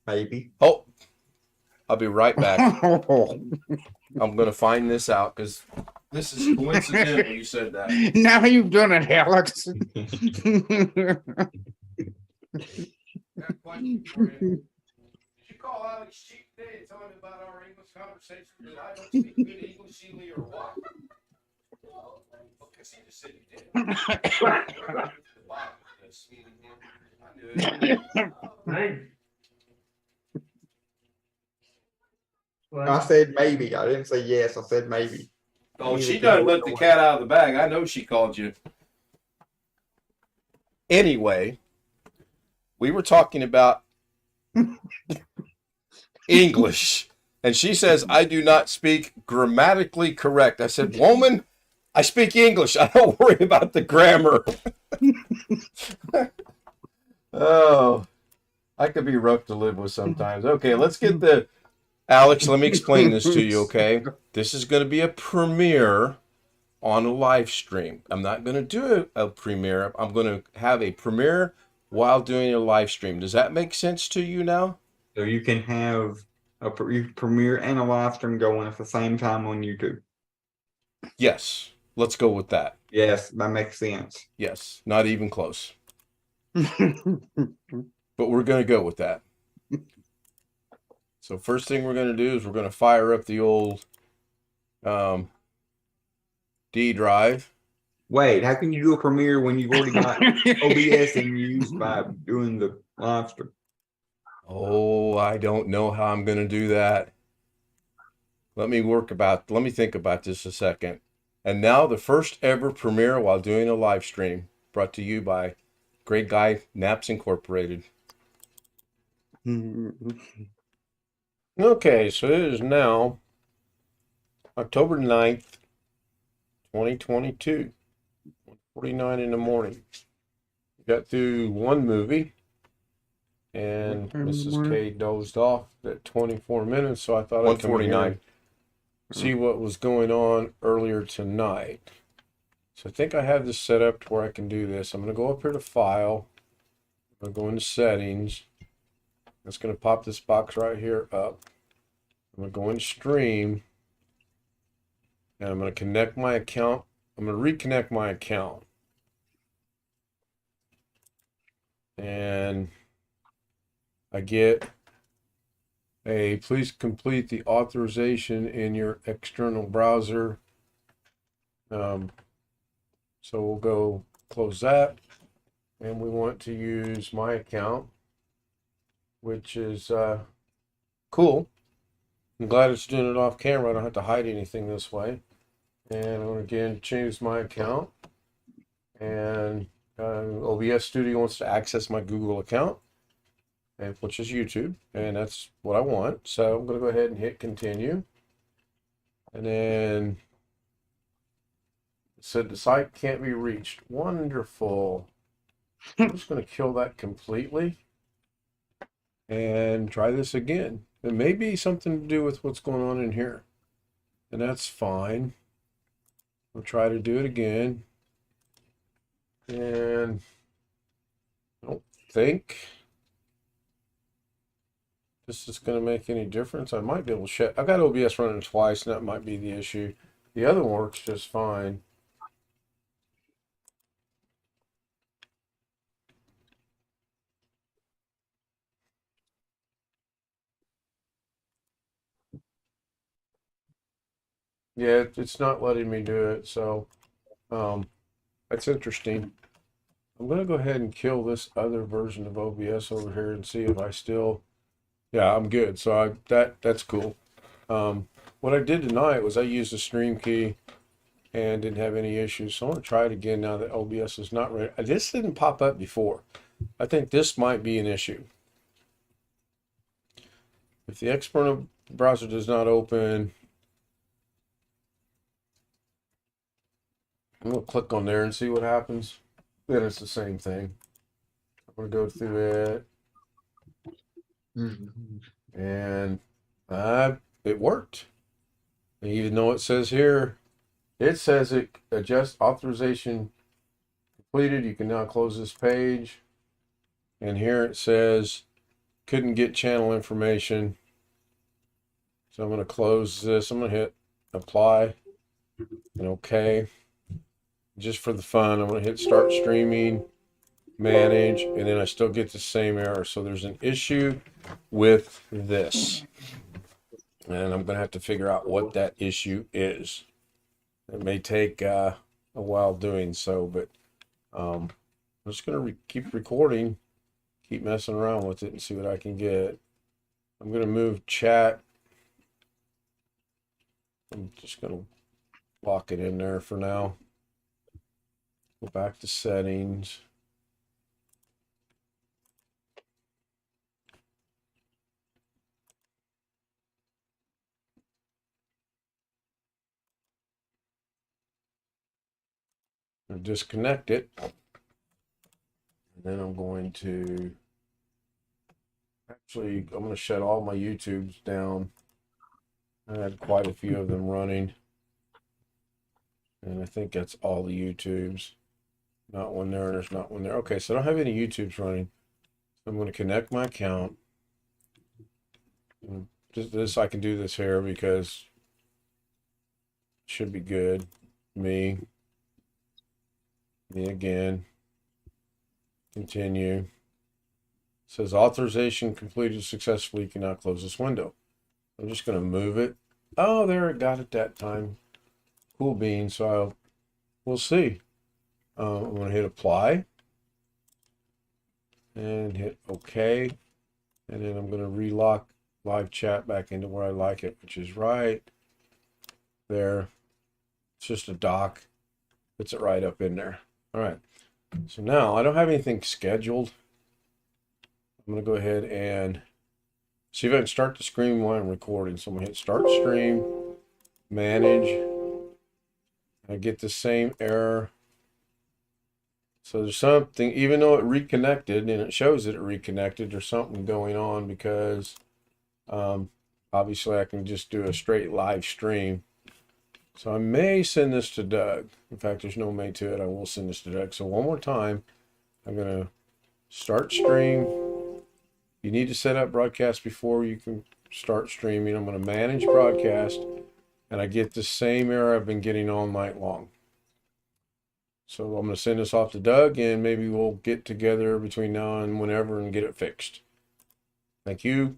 Maybe. Oh, I'll be right back. now I'm going to find this out because this is coincidental you said that. you've done it, Alex. Did you call Alex Cheap today and tell him about our English conversation that I don't speak good English either or what? Because he just said you did. I said maybe. I didn't say yes. I said maybe. Oh, she done let the cat out of the bag. I know she called you. Anyway, we were talking about English, and she says I do not speak grammatically correct. I said, woman, I speak English. I don't worry about the grammar. Oh, I could be rough to live with sometimes. Okay, let's get the Alex. Let me explain this to you. Okay, this is going to be a premiere on a live stream. I'm not going to do a premiere. I'm going to have a premiere while doing a live stream. Does that make sense to you now? So you can have a premiere and a live stream going at the same time on YouTube. Yes. Let's go with that. Yes, that makes sense. Yes. Not even close. But we're going to go with that. So first thing we're going to do is we're going to fire up the old D drive. Wait, how can you do a premiere when you've already got OBS in use by doing the live stream? Oh, I don't know how I'm going to do that. Let me think about this a second. And now the first ever premiere while doing a live stream, brought to you by Great Guy Naps Incorporated. Okay, so it is now October 9th, 2022, 1:49 in the morning. Got through one movie, and What time in the Mrs. morning? K dozed off at 24 minutes, so I thought I'd come in here and see what was going on earlier tonight. So I think I have this set up to where I can do this. I'm going to go up here to File. I'm going to go into Settings. That's going to pop this box right here up. I'm going to go into Stream. And I'm going to connect my account. I'm going to reconnect my account. And I get a please complete the authorization in your external browser. So we'll go close that. And we want to use my account, which is cool. I'm glad it's doing it off camera. I don't have to hide anything this way. And I'm going to again choose my account. And OBS Studio wants to access my Google account, and which is YouTube, and that's what I want. So I'm going to go ahead and hit continue. And then it said the site can't be reached. Wonderful. I'm just going to kill that completely and try this again. It may be something to do with what's going on in here, and that's fine. We'll try to do it again. And I don't think this is going to make any difference. I might be able to shut. I've got OBS running twice, and that might be the issue. The other one works just fine. Yeah, it's not letting me do it, so that's interesting. I'm going to go ahead and kill this other version of OBS over here and see if I still, yeah, I'm good. So that's cool. What I did tonight was I used the stream key and didn't have any issues. So I'm going to try it again now that OBS is not ready. This didn't pop up before. I think this might be an issue. If the external browser does not open, I'm going to click on there and see what happens. Then it's the same thing. I'm going to go through it. And it worked. And even though it says here, it says it adjust authorization completed. You can now close this page. And here it says couldn't get channel information. So I'm going to close this. I'm going to hit apply and OK. Just for the fun, I'm going to hit start streaming, manage, and then I still get the same error. So there's an issue with this. And I'm going to have to figure out what that issue is. It may take a while doing so, but I'm just going to keep recording, keep messing around with it and see what I can get. I'm going to move chat. I'm just going to lock it in there for now. Go back to settings. and disconnect it. And then I'm going to I'm going to shut all my YouTubes down. I had quite a few of them running. And I think that's all the YouTubes. Not one there, and there's not one there. Okay, so I don't have any YouTubes running. I'm going to connect my account. And this I can do this here because it should be good. Me again. Continue. It says authorization completed successfully. You can now close this window. I'm just going to move it. Oh, there it got it that time. Cool beans. So we'll see. I'm going to hit apply and hit OK. And then I'm going to relock live chat back into where I like it, which is right there. It's just a dock. Puts it right up in there. All right. So now I don't have anything scheduled. I'm going to go ahead and see if I can start the stream while I'm recording. So I'm going to hit start stream, manage. I get the same error. So there's something, even though it reconnected and it shows that it reconnected, there's something going on because obviously I can just do a straight live stream. So I may send this to Doug. In fact, there's no may to it. I will send this to Doug. So one more time, I'm going to start stream. You need to set up broadcast before you can start streaming. I'm going to manage broadcast, and I get the same error I've been getting all night long. So I'm going to send this off to Doug, and maybe we'll get together between now and whenever and get it fixed. Thank you.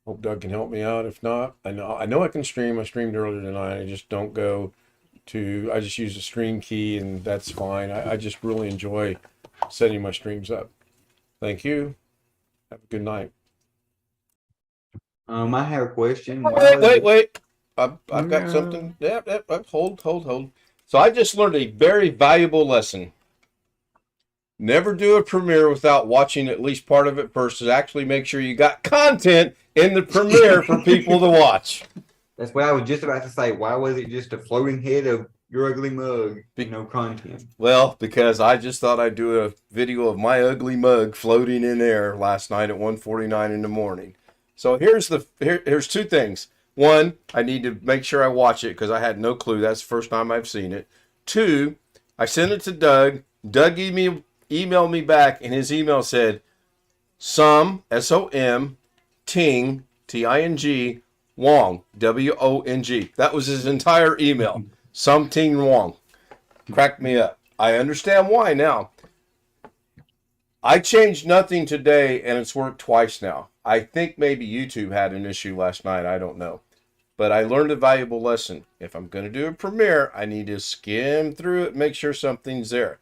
Hope Doug can help me out. If not, I know I can stream. I streamed earlier tonight. I just don't go to, I just use the stream key, and that's fine. I just really enjoy setting my streams up. Thank you. Have a good night. I have a question. Wait. I've got something. Yep. Hold. So I just learned a very valuable lesson. Never do a premiere without watching at least part of it first. To actually make sure you got content in the premiere for people to watch. That's what I was just about to say. Why was it just a floating head of your ugly mug? No content. Well, because I just thought I'd do a video of my ugly mug floating in air last night at 1:49 in the morning. So here's two things. One, I need to make sure I watch it because I had no clue. That's the first time I've seen it. Two, I sent it to Doug. Doug emailed me back, and his email said, Som, S-O-M, Ting, T-I-N-G, Wong, W-O-N-G. That was his entire email. Som Ting Wong. Cracked me up. I understand why now. I changed nothing today, and it's worked twice now. I think maybe YouTube had an issue last night. I don't know. But I learned a valuable lesson. If I'm going to do a premiere, I need to skim through it, make sure something's there.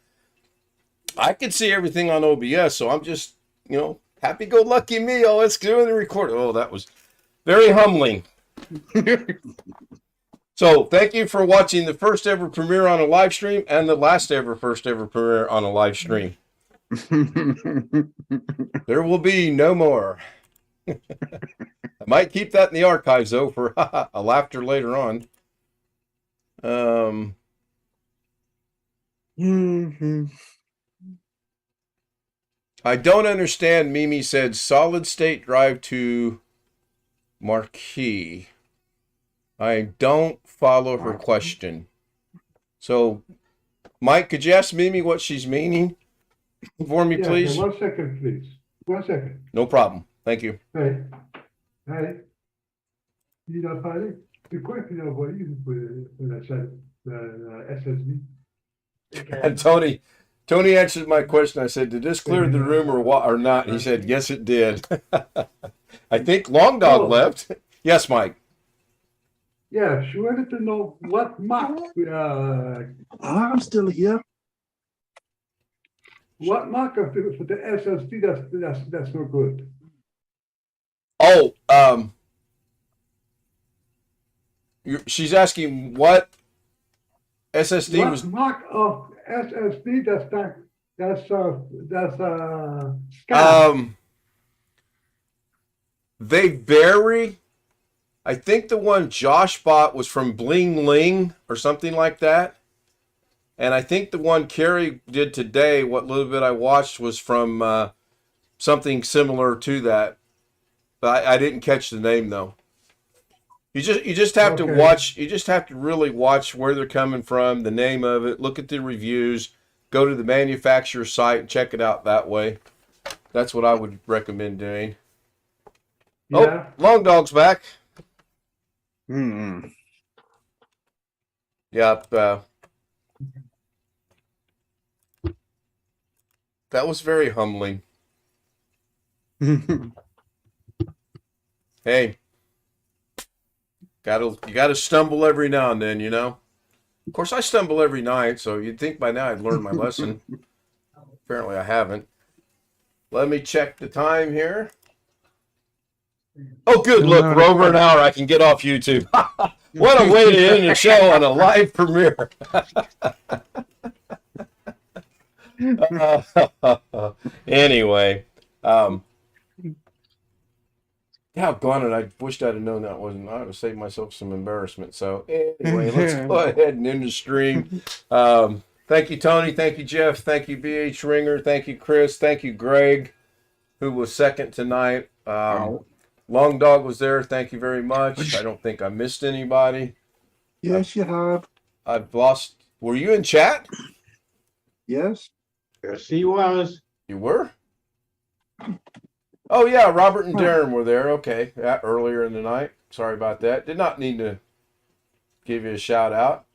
I can see everything on OBS, so I'm just, happy-go-lucky me. Oh, let's do the record. Oh, that was very humbling. So thank you for watching the first ever premiere on a live stream and the last ever first ever premiere on a live stream. There will be no more. I might keep that in the archives though for a laughter later on. I don't understand. Mimi said solid state drive to Marquee. I don't follow her question. So, Mike, could you ask Mimi what she's meaning for me, please? 1 second, please. 1 second. No problem. Thank you. Hey. Il a parlé. C'est quoi qu'il a envoyé pour la SSD? And Tony answered my question. I said, did this clear the room or not? He said, yes, it did. I think Long Dog left. Yes, Mike. Yeah, she wanted to know what mark. I'm still here. What mark for the SSD that's no good? Oh, she's asking what SSD what was. Mark of SSD that's scanned. They vary. I think the one Josh bought was from Bling Ling or something like that. And I think the one Carrie did today, what little bit I watched was from something similar to that. But I didn't catch the name though. You just have to Okay. watch. You just have to really watch where they're coming from, the name of it, look at the reviews, go to the manufacturer site and check it out that way. That's what I would recommend doing. Yeah, Oh, Long Dog's back. Hmm. Yep. That was very humbling. Hey, you gotta stumble every now and then, you know. Of course, I stumble every night, so you'd think by now I'd learned my lesson. Apparently, I haven't. Let me check the time here. Oh, good. Look, we're over an hour. I can get off YouTube. What a way to end your show on a live premiere. Anyway, yeah, gone it. I wished I'd have known that wasn't. I would have saved myself some embarrassment. So anyway, let's go ahead and end the stream. Thank you, Tony. Thank you, Jeff. Thank you, BH Ringer. Thank you, Chris. Thank you, Greg, who was second tonight. Long Dog was there. Thank you very much. I don't think I missed anybody. Yes, you have. I've lost. Were you in chat? Yes. Yes, he was. You were? Oh, yeah. Robert and Darren were there. Okay. Yeah, earlier in the night. Sorry about that. Did not need to give you a shout out.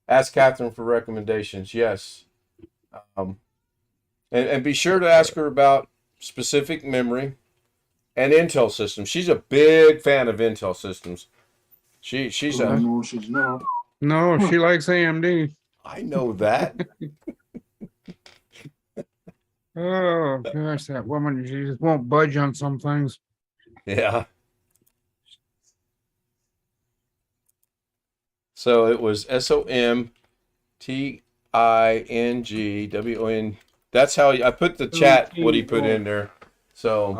Ask Catherine for recommendations. Yes. And be sure to ask her about specific memory and Intel systems. She's a big fan of Intel systems. She's a. No, she's not. No, she likes AMD. I know that. Oh gosh, that woman, she just won't budge on some things. Yeah. So it was SOMTINGWON. That's how I put the chat, what he put in there. So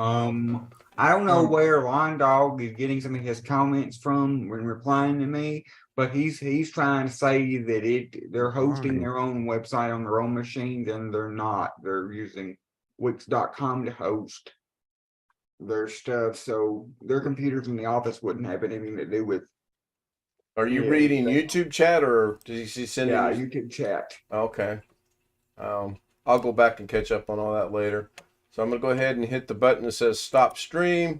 I don't know where Line Dog is getting some of his comments from when replying to me, but he's trying to say that they're hosting their own website on their own machines, and they're not. They're using Wix.com to host their stuff, so their computers in the office wouldn't have anything to do with. are you Yeah, reading that- YouTube chat or did he send Yeah, you? YouTube chat. Okay. I'll go back and catch up on all that later. So I'm going to go ahead and hit the button that says stop stream.